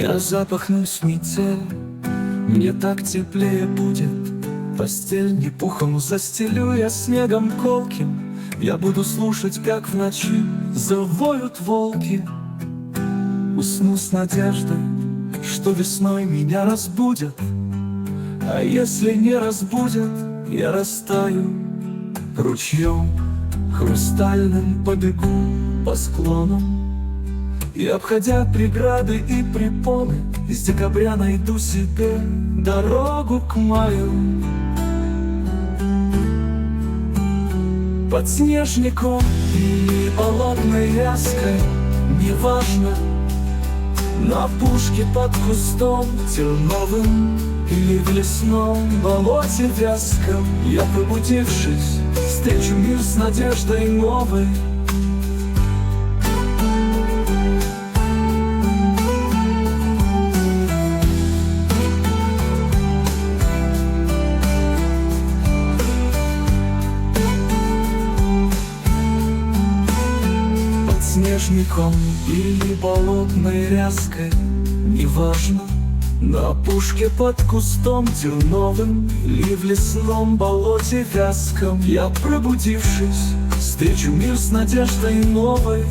Я запахнусь в метель, мне так теплее будет. Постель не пухом застелю я снегом колким. Я буду слушать, как в ночи завоют волки. Усну с надеждой, что весной меня разбудят. А если не разбудят, я растаю ручьем хрустальным, побегу по склонам. И, обходя преграды и препоны, из декабря найду себе дорогу к маю. Подснежником или болотной ряской, неважно, на опушке под кустом терновым или в лесном болоте вязком. Я, пробудившись, встречу мир с надеждой новой. Снежником или болотной ряской, неважно, на опушке под кустом терновым или в лесном болоте вязком. Я, пробудившись, встречу мир с надеждой новой.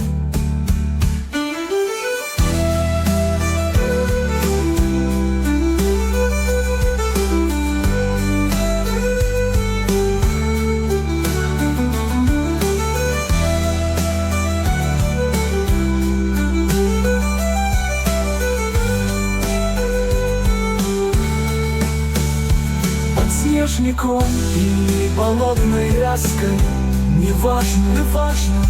Снежником или болотной ряской, неважно,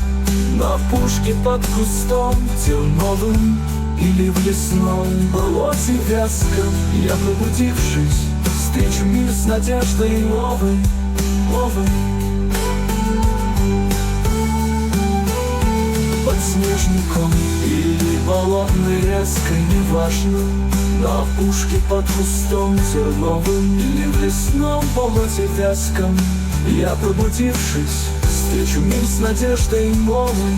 на опушке под кустом терновым или в лесном болоте вязком. Я, пробудившись, встречу мир с надеждой новой. Под снежником или болотной ряской, неважно, на опушке под кустом терновым или в лесном болоте вязком. Я, пробудившись, встречу мир с надеждой новой.